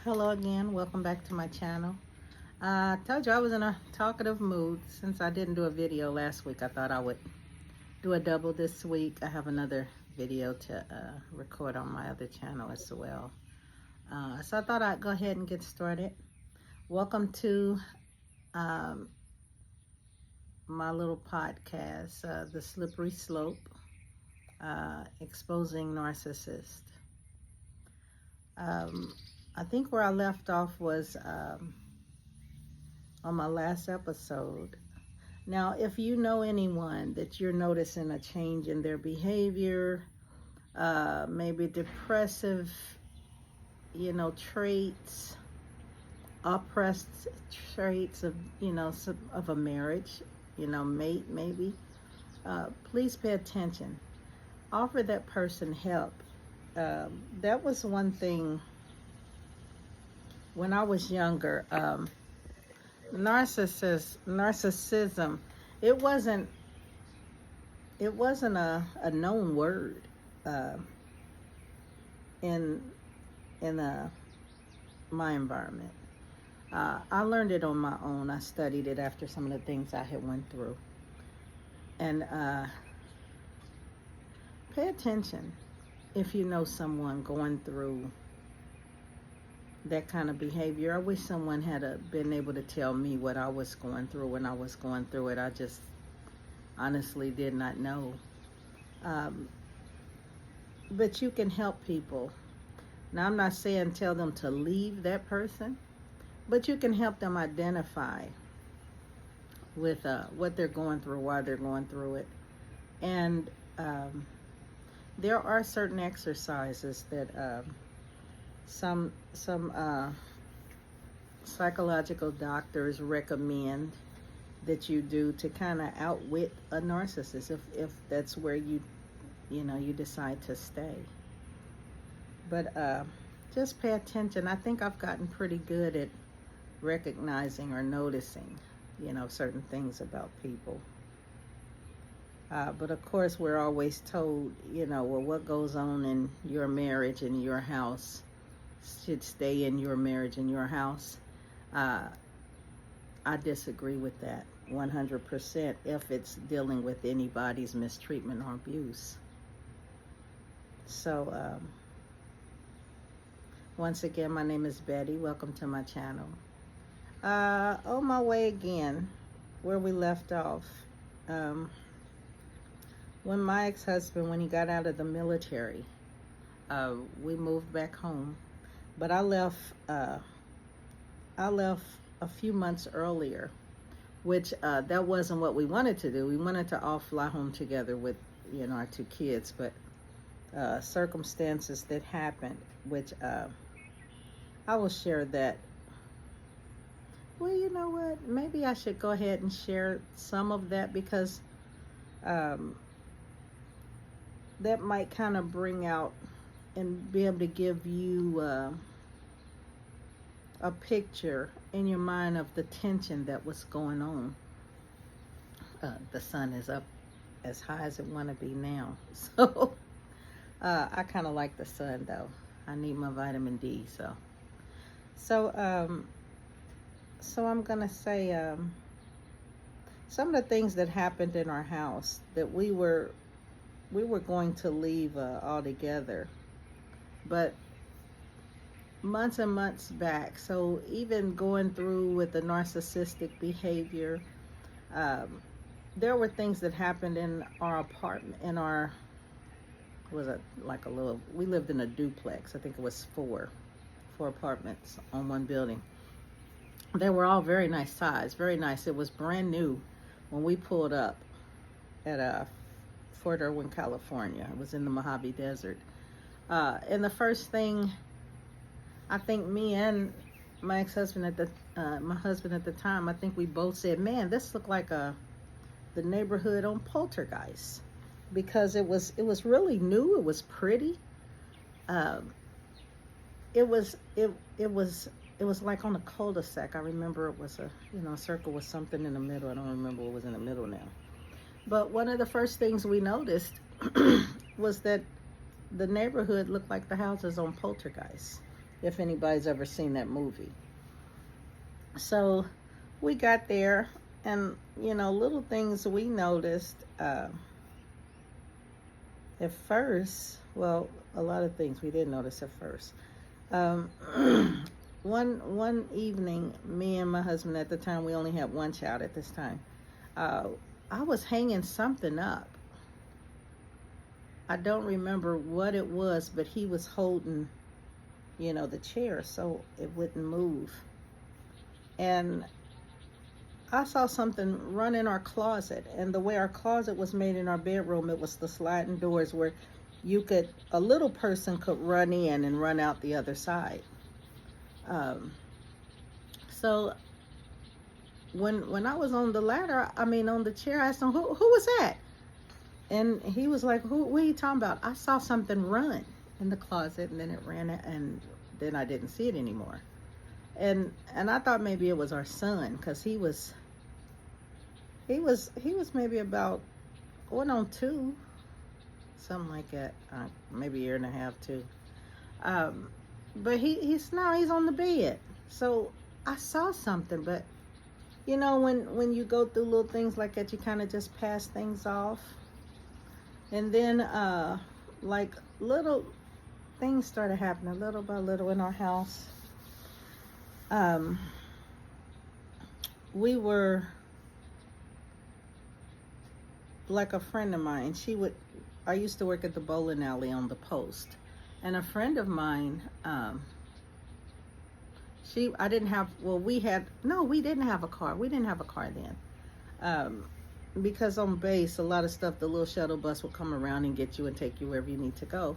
Hello again, welcome back to my channel. I told you I was in a talkative mood. Since I didn't do a video last week, I thought I would do a double this week. I have another video to record on my other channel as well. So I thought I'd go ahead and get started. Welcome to my little podcast, The Slippery Slope, Exposing Narcissists. I think where I left off was on my last episode. Now, if you know anyone that you're noticing a change in their behavior, maybe depressive, traits, oppressed traits of, of a marriage, mate maybe, please pay attention. Offer that person help. That was one thing when I was younger. Narcissism, it wasn't a known word in my environment. I learned it on my own. I studied it after some of the things I had went through. And pay attention if you know someone going through that kind of behavior. I wish someone had been able to tell me what I was going through when I was going through it. I just honestly did not know. But you can help people. Now, I'm not saying tell them to leave that person, but you can help them identify with what they're going through, why they're going through it. And there are certain exercises that some psychological doctors recommend that you do to kind of outwit a narcissist if that's where you decide to stay. But just pay attention. I think I've gotten pretty good at recognizing or noticing certain things about people. But of course we're always told, well, what goes on in your marriage and your house should stay in your marriage and your house. I disagree with that 100% if it's dealing with anybody's mistreatment or abuse. So once again, my name is Betty. Welcome to my channel. On my way again, where we left off, when my ex-husband, when he got out of the military, we moved back home. But I left a few months earlier, which that wasn't what we wanted to do. We wanted to all fly home together with, our two kids, but circumstances that happened, which I will share that. Well, you know what? Maybe I should go ahead and share some of that, because that might kind of bring out and be able to give you a picture in your mind of the tension that was going on. The sun is up as high as it want to be now. So I kind of like the sun, though. I need my vitamin D. So I'm going to say some of the things that happened in our house that we were going to leave altogether. But months and months back, so even going through with the narcissistic behavior, there were things that happened in our apartment, we lived in a duplex. I think it was four apartments on one building. They were all very nice size, very nice. It was brand new when we pulled up at Fort Irwin, California. It was in the Mojave Desert. And the first thing, I think me and my ex-husband my husband at the time, I think we both said, man, this looked like the neighborhood on Poltergeist, because it was really new. It was pretty. It was like on a cul-de-sac. I remember it was a circle with something in the middle. I don't remember what was in the middle now. But one of the first things we noticed was that the neighborhood looked like the houses on Poltergeist. if anybody's ever seen that movie. So we got there, and little things we noticed at first. Well, a lot of things we didn't notice at first. Um, one evening, me and my husband, at the time we only had one child at this time, I was hanging something up. I don't remember what it was, but he was holding, the chair so it wouldn't move. And I saw something run in our closet. And the way our closet was made in our bedroom, it was the sliding doors where a little person could run in and run out the other side. So when I was on the ladder, on the chair, I asked him, who was that? And he was like, what are you talking about? I saw something run in the closet, and then it ran, and then I didn't see it anymore. And I thought maybe it was our son, because he was maybe about going on 2, something like that, maybe a year and a half, 2. But he's on the bed. So I saw something, but when you go through little things like that, you kind of just pass things off. And then like little things started happening little by little in our house. We were, like, a friend of mine, I used to work at the bowling alley on the Post, and a friend of mine, we didn't have a car. We didn't have a car then. Because on base, a lot of stuff, the little shuttle bus would come around and get you and take you wherever you need to go.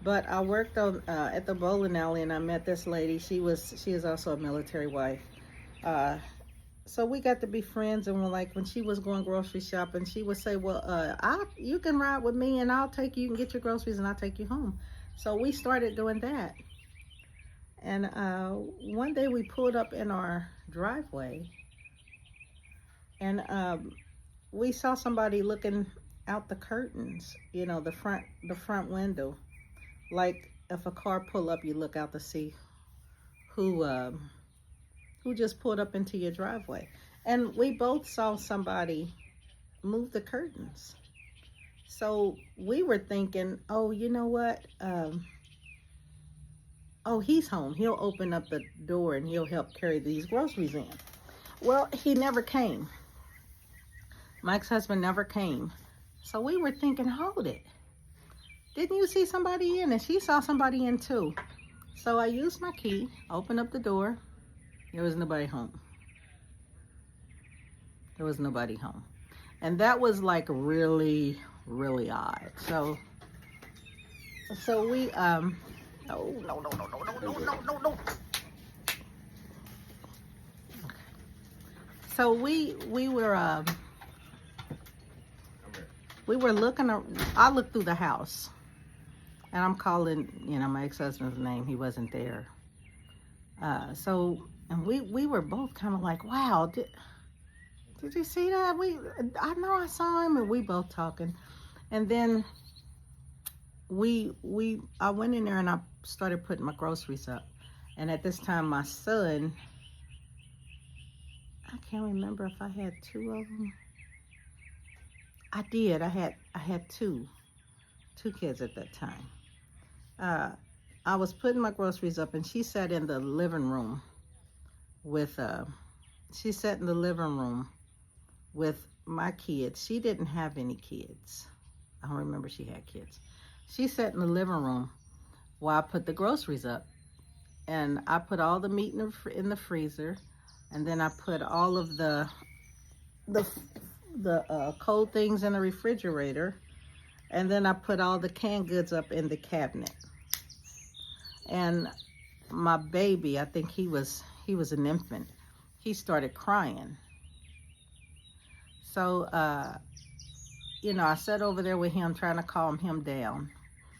But I worked at the bowling alley, and I met this lady. She is also a military wife. So we got to be friends, and when she was going grocery shopping, she would say, well, you can ride with me, and I'll take you, you can get your groceries, and I'll take you home. So we started doing that. And one day we pulled up in our driveway, and we saw somebody looking out the curtains, the front window. Like, if a car pull up, you look out to see who just pulled up into your driveway. And we both saw somebody move the curtains. So we were thinking, oh, you know what? Oh, he's home. He'll open up the door and he'll help carry these groceries in. Well, he never came. Mike's husband never came. So we were thinking, hold it. Didn't you see somebody in? And she saw somebody in too. So I used my key, opened up the door. There was nobody home. There was nobody home. And that was like really, really odd. So we, no. So we were looking, I looked through the house, and I'm calling, my ex-husband's name. He wasn't there. And we were both kind of like, wow, did you see that? I know I saw him, and we both talking. And then I went in there and I started putting my groceries up. And at this time, my son, I can't remember if I had 2 of them. I did. I had two kids at that time. I was putting my groceries up, and she sat in the living room with my kids. She didn't have any kids. I don't remember she had kids. She sat in the living room while I put the groceries up, and I put all the meat in the freezer, and then I put all of the cold things in the refrigerator, and then I put all the canned goods up in the cabinet. And my baby, I think he was an infant, he started crying. So I sat over there with him trying to calm him down,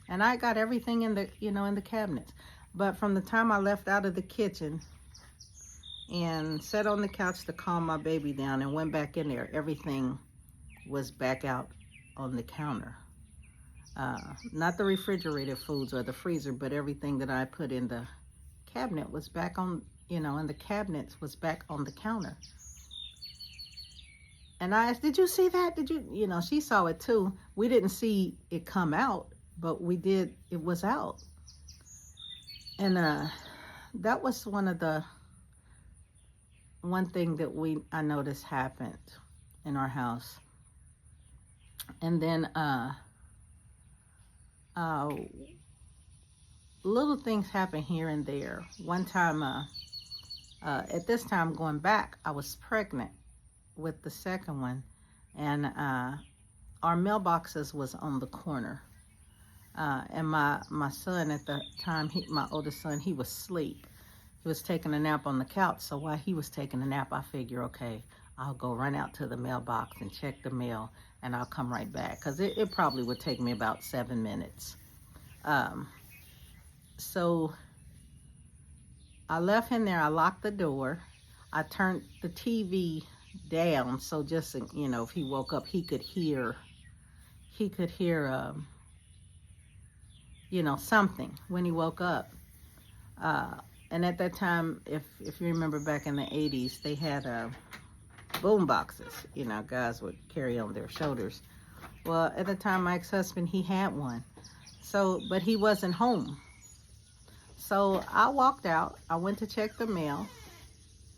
and I got everything in the cabinets. But from the time I left out of the kitchen and sat on the couch to calm my baby down and went back in there, everything was back out on the counter. Not the refrigerated foods or the freezer, but everything that I put in the cabinet was back on, and the cabinets was back on the counter. And I asked, did you see that? Did you, she saw it too. We didn't see it come out, but we did, it was out. And that was one thing that I noticed happened in our house. And then little things happen here and there. One time, at this time going back, I was pregnant with the second one, and our mailboxes was on the corner. And my son at the time, my oldest son, he was asleep. He was taking a nap on the couch. So while he was taking a nap, I figure, okay, I'll go run out to the mailbox and check the mail, and I'll come right back, because it probably would take me about 7 minutes. So I left him there. I locked the door. I turned the TV down, so just, if he woke up, he could hear something when he woke up. And at that time, if you remember back in the 80s, they had boom boxes, guys would carry on their shoulders. Well, at the time, my ex-husband, he had one. So, but he wasn't home. So I walked out, I went to check the mail,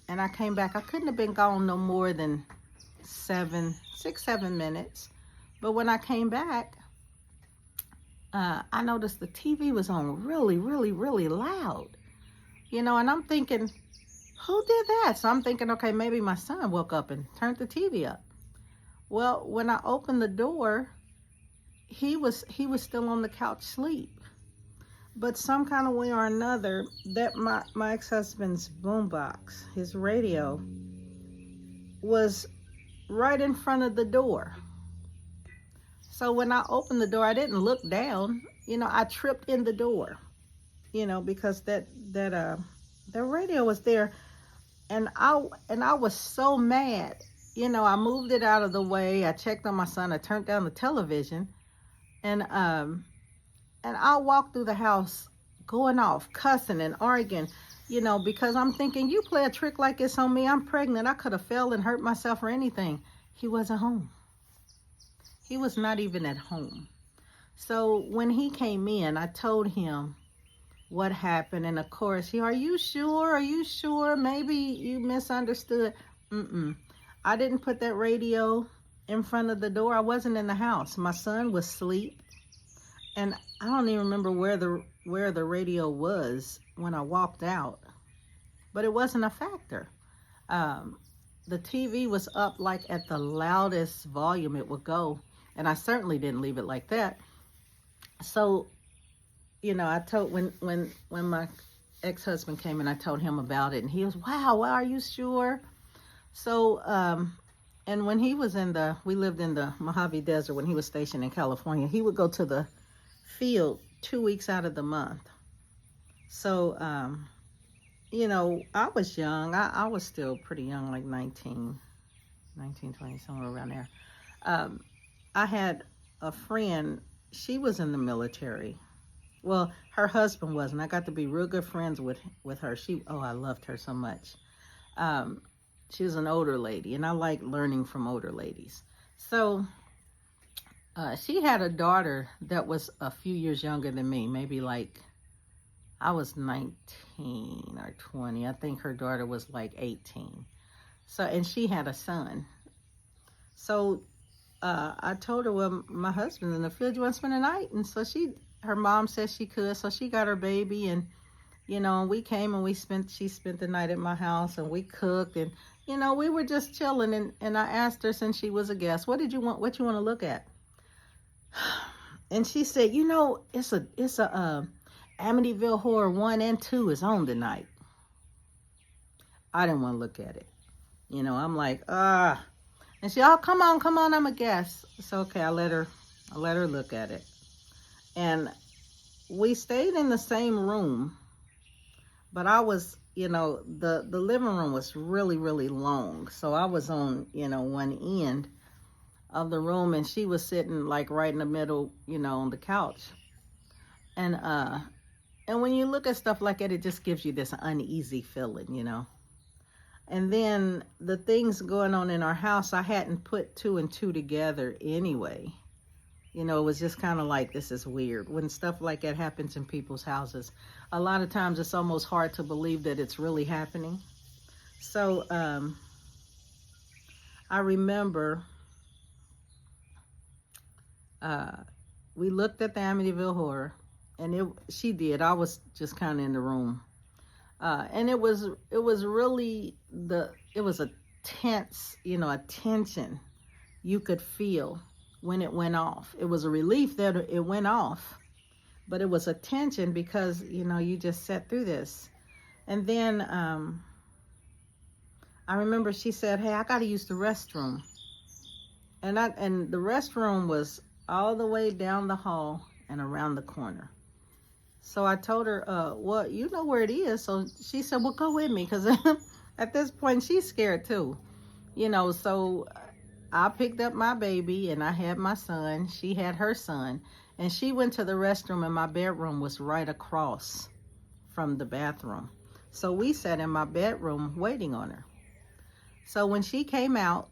and I came back. I couldn't have been gone no more than 7 minutes. But when I came back, I noticed the TV was on really, really, really loud. And I'm thinking, who did that? So I'm thinking, okay, maybe my son woke up and turned the TV up. Well, when I opened the door, he was still on the couch asleep. But some kind of way or another, that my ex-husband's boombox, his radio, was right in front of the door. So when I opened the door, I didn't look down. I tripped in the door, because the radio was there, and I was so mad. I moved it out of the way. I checked on my son. I turned down the television, and I walked through the house going off, cussing and arguing, because I'm thinking, you play a trick like this on me, I'm pregnant. I could have fell and hurt myself or anything. He wasn't home. He was not even at home. So when he came in, I told him what happened. And of course, are you sure? Are you sure? Maybe you misunderstood. I didn't put that radio in front of the door. I wasn't in the house. My son was asleep. And I don't even remember where the radio was when I walked out. But it wasn't a factor. The TV was up like at the loudest volume it would go. And I certainly didn't leave it like that. So, I told, when my ex-husband came and I told him about it, and he was, wow, are you sure? So, and when he was we lived in the Mojave Desert when he was stationed in California, he would go to the field 2 weeks out of the month. So, I was young. I was still pretty young, like 19, 20, somewhere around there. I had a friend, she was in the military. Well, her husband wasn't. I got to be real good friends with her. I loved her so much. She was an older lady, and I like learning from older ladies. So she had a daughter that was a few years younger than me, maybe like, I was 19 or 20. I think her daughter was like 18. So, and she had a son. So I told her, well, my husband's in the field, you want to spend the night? And so her mom said she could, so she got her baby, and we came and she spent the night at my house, and we cooked, and we were just chilling, and I asked her, since she was a guest, what you want to look at? And she said, it's a Amityville Horror 1 and 2 is on tonight. I didn't want to look at it. I'm like, And she, oh, come on, I'm a guest. It's okay, I let her look at it. And we stayed in the same room, but I was, the living room was really, really long. So I was on, one end of the room, and she was sitting like right in the middle, on the couch. And And when you look at stuff like that, it just gives you this uneasy feeling, you know. And then the things going on in our house, I hadn't put two and two together anyway. You know, it was just kind of like, this is weird. When stuff like that happens in people's houses, a lot of times it's almost hard to believe that it's really happening. So I remember we looked at the Amityville Horror, and she did. I was just kind of in the room. And it was really it was a tense, you know, a tension you could feel when it went off. It was a relief that it went off, but it was a tension because, you know, you just sat through this. And then I remember she said, "Hey, I got to use the restroom." And the restroom was all the way down the hall and around the corner. So I told her, well, you know where it is. So she said, well, go with me. Because at this point, she's scared too. You know, so I picked up my baby and I had my son. She had her son. And she went to the restroom, and my bedroom was right across from the bathroom. So we sat in my bedroom waiting on her. So when she came out,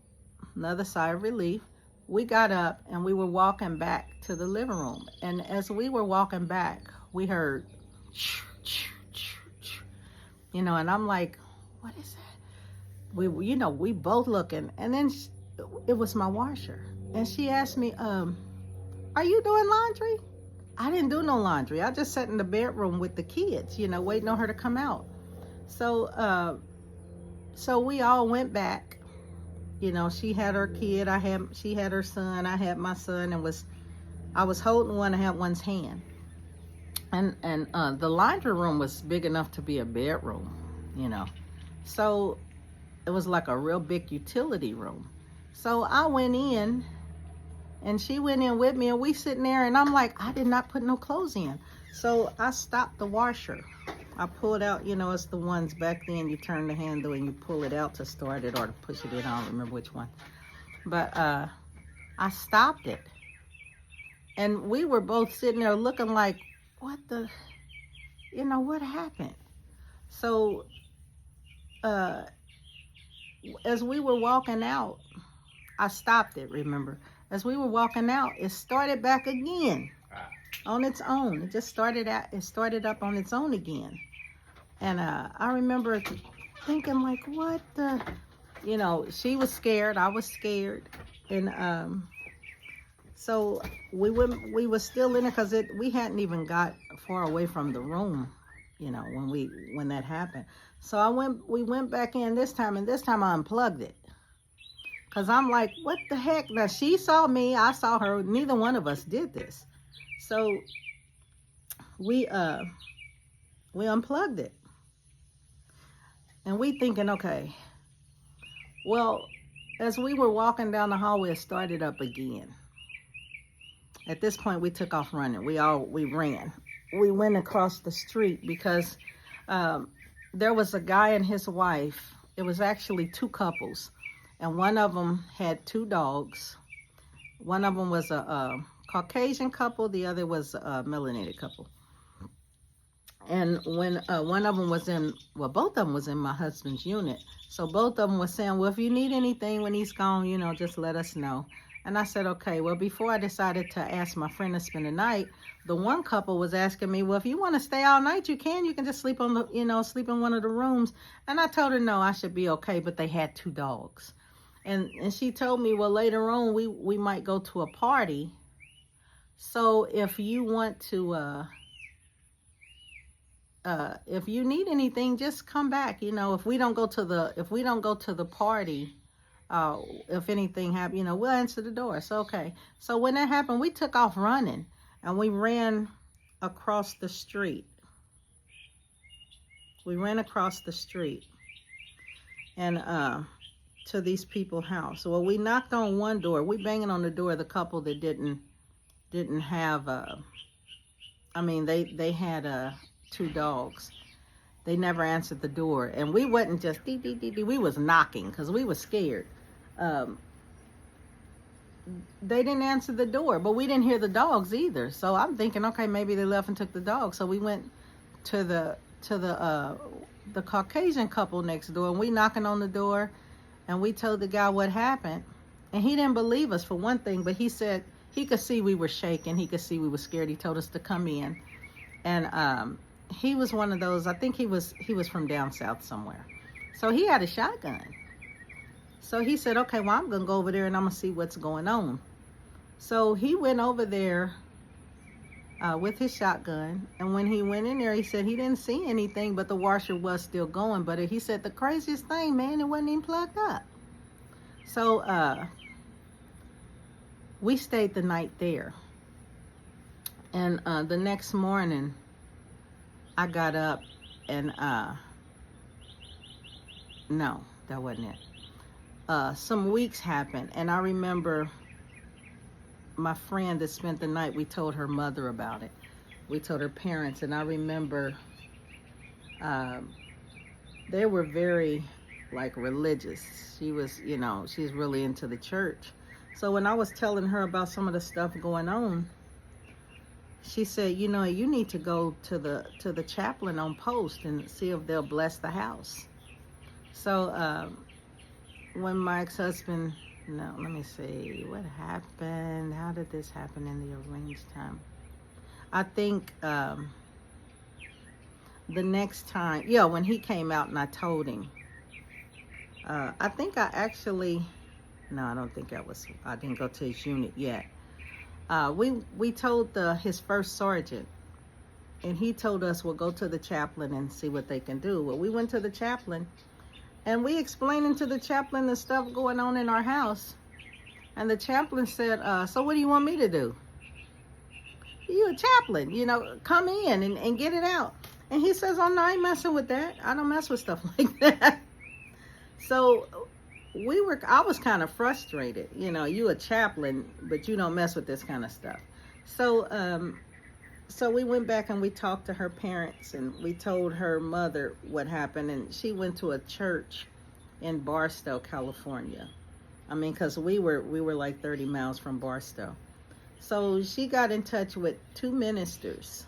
another sigh of relief, we got up and we were walking back to the living room. And as we were walking back, we heard, you know, and I'm like, what is that? We both looking. And then it was my washer. And she asked me, are you doing laundry? I didn't do no laundry. I just sat in the bedroom with the kids, you know, waiting on her to come out. So we all went back. You know, she had her kid. She had her son. I had my son, and I was holding one. I had one's hand. And the laundry room was big enough to be a bedroom, you know. So it was like a real big utility room. So I went in, and she went in with me, and we sitting there, and I'm like, I did not put no clothes in. So I stopped the washer. I pulled out, you know, it's the ones back then you turn the handle and you pull it out to start it or to push it in. I don't remember which one. But I stopped it. And we were both sitting there looking like, what the, you know, what happened? So as we were walking out, I stopped it, remember? As we were walking out, it started back again on its own. It just started up on its own again. And I remember thinking like, what the, you know, she was scared, I was scared. And so we were still in it because we hadn't even got far away from the room, you know, when that happened. So we went back in this time, and this time I unplugged it. Because I'm like, what the heck? Now, she saw me, I saw her, neither one of us did this. So we unplugged it. And we thinking, okay, well, as we were walking down the hallway, it started up again. At this point, we took off running. We ran. We went across the street because there was a guy and his wife. It was actually two couples. And one of them had two dogs. One of them was a Caucasian couple. The other was a melanated couple. And when one of them was both of them was in my husband's unit. So both of them were saying, well, if you need anything when he's gone, you know, just let us know. And I said, okay. Well, before I decided to ask my friend to spend the night, the one couple was asking me, well, if you want to stay all night, you can. You can just sleep sleep in one of the rooms. And I told her, no, I should be okay. But they had two dogs. And she told me, well, later on, we might go to a party. So if you want to, if you need anything, just come back. You know, if we don't go to the party, if anything happened, you know, we'll answer the door. So, okay. So when that happened, we took off running, and we ran across the street. We ran across the street and to these people's house. Well, we knocked on one door. We banging on the door of the couple that didn't have they had two dogs. They never answered the door, and we wasn't just dee dee dee dee. We was knocking because we was scared. They didn't answer the door, but we didn't hear the dogs either. So I'm thinking, okay, maybe they left and took the dogs. So we went to the Caucasian couple next door, and we knocking on the door, and we told the guy what happened, and he didn't believe us for one thing, but he said he could see we were shaking, he could see we were scared. He told us to come in, and he was one of those. I think he was from down south somewhere, so he had a shotgun. So he said, okay, well, I'm gonna go over there and I'm gonna see what's going on. So he went over there with his shotgun, and when he went in there, he said he didn't see anything, but the washer was still going. But he said the craziest thing, man, it wasn't even plugged up. So we stayed the night there, and the next morning I got up, and no, that wasn't it. Some weeks happened, and I remember my friend that spent the night, we told her mother about it. We told her parents, and I remember they were very like religious. She was, you know, she's really into the church. So when I was telling her about some of the stuff going on, she said, you know, you need to go to the chaplain on post and see if they'll bless the house. So when my ex-husband, no, let me see, what happened? How did this happen in the arranged time? I think the next time, yeah, when he came out and I told him, I think I actually, no, I don't think I didn't go to his unit yet. We told his first sergeant, and he told us, we'll go to the chaplain and see what they can do. Well, we went to the chaplain, and we explained to the chaplain the stuff going on in our house. And the chaplain said, so what do you want me to do? You a chaplain, you know, come in and get it out. And he says, oh, no, I ain't messing with that. I don't mess with stuff like that. So I was kind of frustrated. You know, you a chaplain, but you don't mess with this kind of stuff. So, so we went back and we talked to her parents, and we told her mother what happened, and she went to a church in Barstow, California. I mean, because we were like 30 miles from Barstow. So she got in touch with two ministers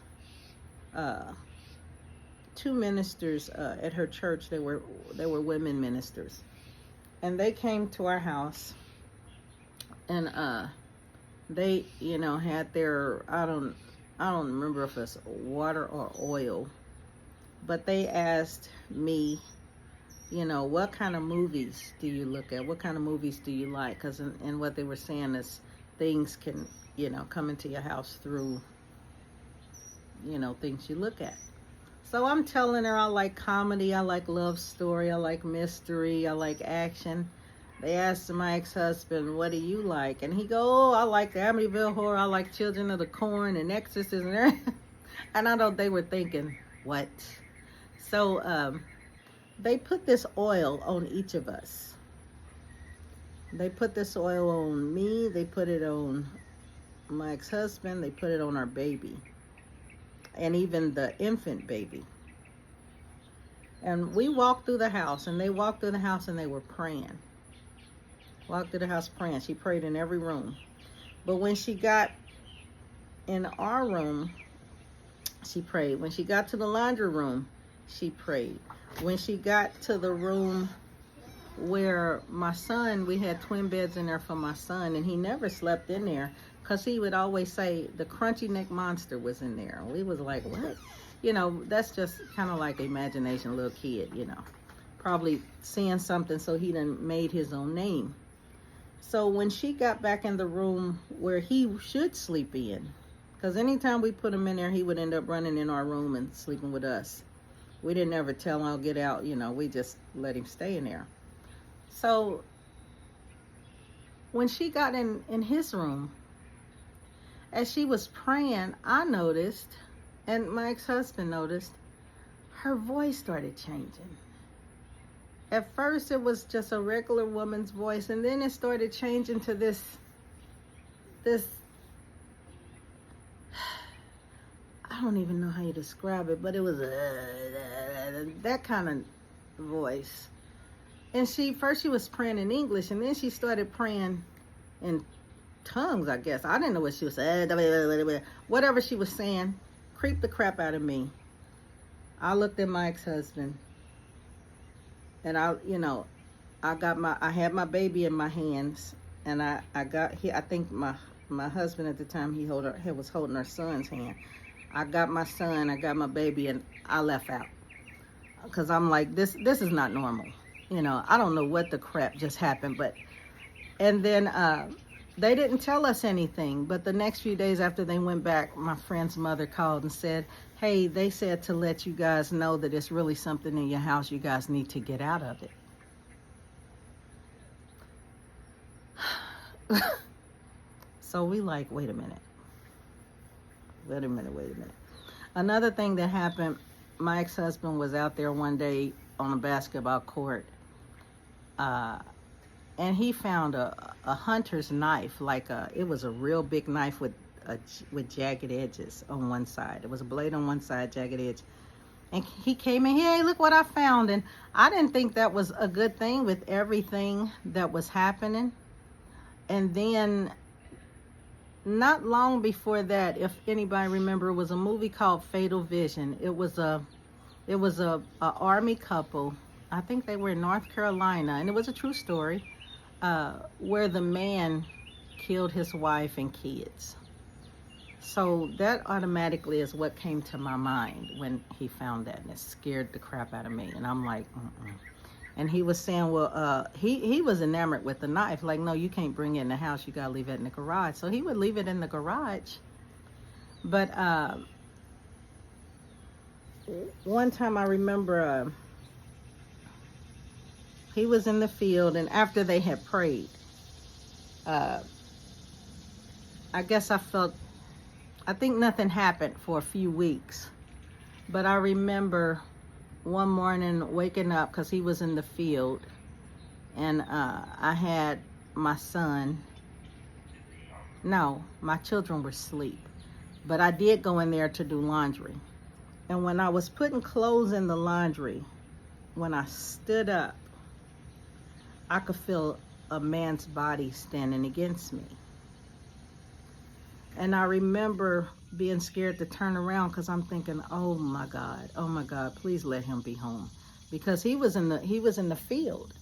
at her church. They were women ministers, and they came to our house, and they, you know, had their, I don't remember if it's water or oil, but they asked me, you know, what kind of movies do you look at? What kind of movies do you like? Because and what they were saying is things can, you know, come into your house through, you know, things you look at. So I'm telling her I like comedy, I like love story, I like mystery, I like action. They asked my ex-husband, what do you like? And he go, oh, I like Amityville Horror, I like Children of the Corn and Exorcist and everything. And I know they were thinking, what? So they put this oil on each of us. They put this oil on me, they put it on my ex-husband, they put it on our baby, and even the infant baby. And we walked through the house, and they walked through the house and they were praying. Walked through the house praying. She prayed in every room. But when she got in our room, she prayed. When she got to the laundry room, she prayed. When she got to the room where my son, we had twin beds in there for my son, and he never slept in there because he would always say the crunchy neck monster was in there. We was like, what? You know, that's just kind of like imagination, little kid, you know. Probably seeing something, so he done made his own name. So when she got back in the room where he should sleep in, because anytime we put him in there, he would end up running in our room and sleeping with us. We didn't ever tell him, I'll get out, you know, we just let him stay in there. So when she got in his room, as she was praying, I noticed, and my ex-husband noticed, her voice started changing. At first it was just a regular woman's voice, and then it started changing to this I don't even know how you describe it, but it was that kind of voice. And first she was praying in English, and then she started praying in tongues, I guess. I didn't know what she was saying. Whatever she was saying creeped the crap out of me. I looked at my ex-husband, and I had my baby in my hands, and I think my husband at the time, he was holding our son's hand. I got my son, I got my baby, and I left out. Because I'm like, this is not normal. I don't know what the crap just happened, and then they didn't tell us anything. But the next few days after they went back, my friend's mother called and said, hey, they said to let you guys know that it's really something in your house. You guys need to get out of it. So we like, wait a minute. Another thing that happened, my ex-husband was out there one day on a basketball court, and he found a hunter's knife. It was a real big knife with jagged edges on one side. It was a blade on one side, jagged edge. And he came in, hey, look what I found. And I didn't think that was a good thing with everything that was happening. And then not long before that, if anybody remember, it was a movie called Fatal Vision. It was a army couple. I think they were in North Carolina, and it was a true story, where the man killed his wife and kids. So that automatically is what came to my mind when he found that, and it scared the crap out of me. And I'm like, And he was saying, well, he was enamored with the knife. Like, no, you can't bring it in the house. You got to leave it in the garage. So he would leave it in the garage. But one time I remember he was in the field, and after they had prayed, I guess I think nothing happened for a few weeks. But I remember one morning waking up, because he was in the field, and I had my son. No, my children were asleep, but I did go in there to do laundry. And when I was putting clothes in the laundry, when I stood up, I could feel a man's body standing against me. And I remember being scared to turn around, because I'm thinking, oh my God, please let him be home, because he was in the field,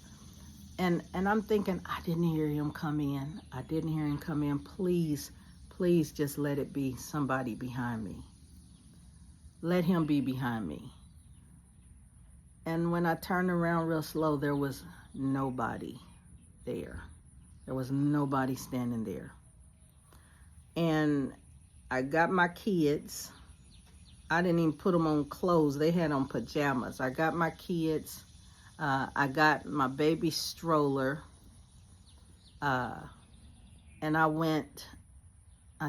and I'm thinking, I didn't hear him come in. Please just let it be somebody behind me. Let him be behind me. And when I turned around real slow, there was nobody there. There was nobody standing there. And I got my kids. I didn't even put them on clothes. They had on pajamas. I got my kids. I got my baby stroller. And I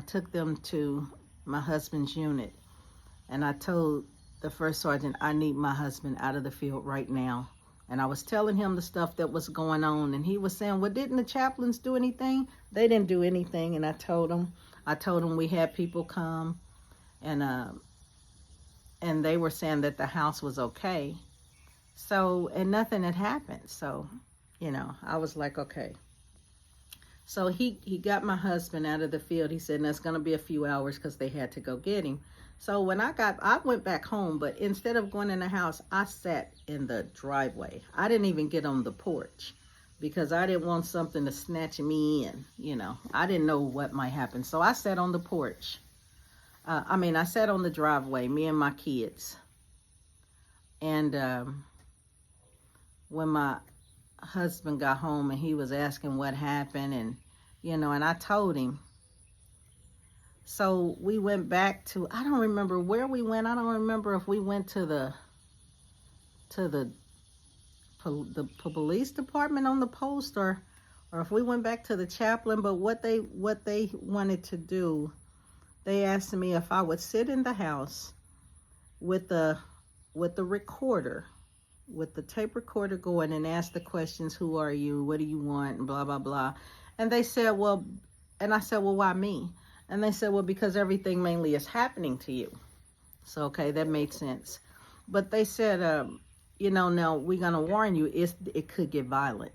took them to my husband's unit. And I told the first sergeant, I need my husband out of the field right now. And I was telling him the stuff that was going on. And he was saying, well, didn't the chaplains do anything? They didn't do anything. And I told him we had people come, and they were saying that the house was okay. So, and nothing had happened. So, I was like, okay. So he got my husband out of the field. He said, that's going to be a few hours, because they had to go get him. So when I went back home, but instead of going in the house, I sat in the driveway. I didn't even get on the porch, because I didn't want something to snatch me in, I didn't know what might happen. So I sat on the porch. I sat on the driveway, me and my kids. And when my husband got home, and he was asking what happened, and, and I told him. So we went back to, I don't remember where we went. I don't remember if we went to the police department on the post, or if we went back to the chaplain. But what they wanted to do, they asked me if I would sit in the house with the recorder, with the tape recorder going, and ask the questions, who are you, what do you want, and blah blah blah. And they said, well, and I said, well, why me? And they said, well, because everything mainly is happening to you. So okay, that made sense. But they said, now we're going to warn you, it could get violent.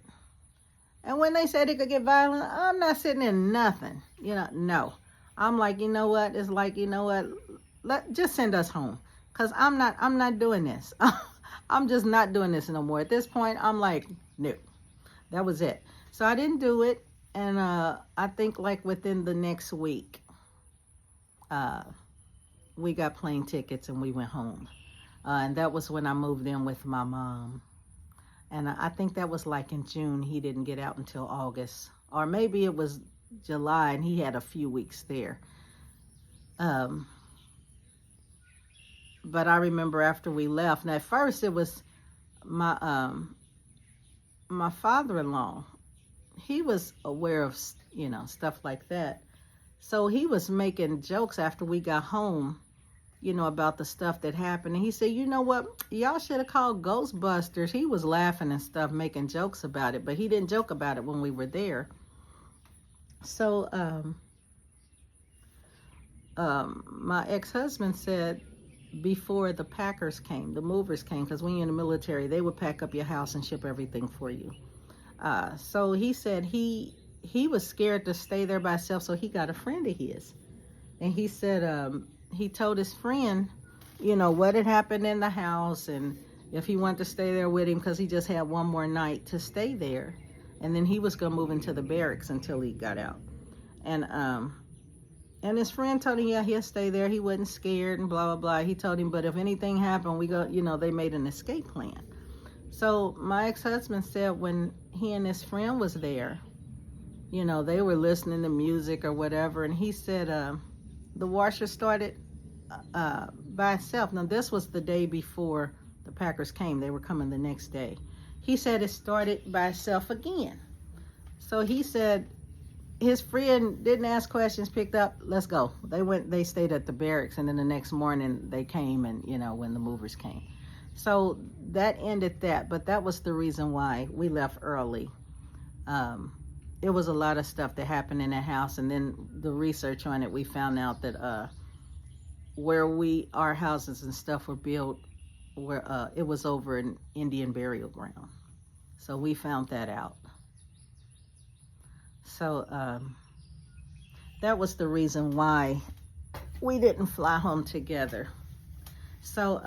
And when they said it could get violent, I'm not sitting in nothing. No. I'm like, you know what? It's like, just send us home. because I'm not doing this. I'm just not doing this no more. At this point, I'm like, no, that was it. So I didn't do it. And I think like within the next week, we got plane tickets and we went home. And that was when I moved in with my mom. And I think that was like in June. He didn't get out until August. Or maybe it was July, and he had a few weeks there. But I remember after we left, and at first it was my my father-in-law. He was aware of, you know, stuff like that. So he was making jokes after we got home, you know, about the stuff that happened. And he said, you know what, y'all should have called Ghostbusters. He was laughing and stuff, making jokes about it, but he didn't joke about it when we were there. So my ex-husband said, before the packers came, the movers came, because when you're in the military, they would pack up your house and ship everything for you. So he said he was scared to stay there by himself, so he got a friend of his. And he said he told his friend, you know, what had happened in the house and if he wanted to stay there with him, because he just had one more night to stay there. And then he was going to move into the barracks until he got out. And his friend told him, yeah, he'll stay there. He wasn't scared and blah, blah, blah. He told him, but if anything happened, we go, you know, they made an escape plan. So my ex-husband said when he and his friend was there, you know, they were listening to music or whatever. And he said the washer started by itself. Now, this was the day before the packers came. They were coming the next day. He said it started by itself again. So he said, his friend didn't ask questions, picked up, let's go. They stayed at the barracks, and then the next morning they came, and, you know, when the movers came. So that ended that, but that was the reason why we left early. It was a lot of stuff that happened in that house, and then the research on it, we found out that where our houses and stuff were built, where it was over an Indian burial ground. So we found that out. So that was the reason why we didn't fly home together. So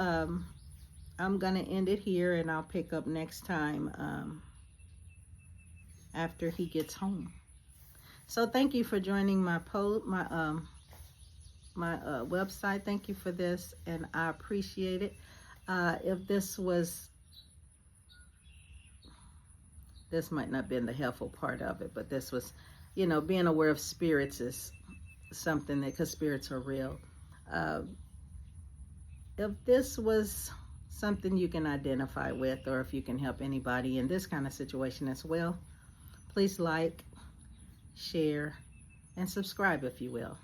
I'm going to end it here, and I'll pick up next time after he gets home. So thank you for joining my website. Thank you for this, and I appreciate it. If this might not have been the helpful part of it, but this was, you know, being aware of spirits is something that, because spirits are real. If this was something you can identify with, or if you can help anybody in this kind of situation as well, please like, share, and subscribe if you will.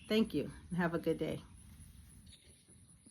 Thank you, and have a good day.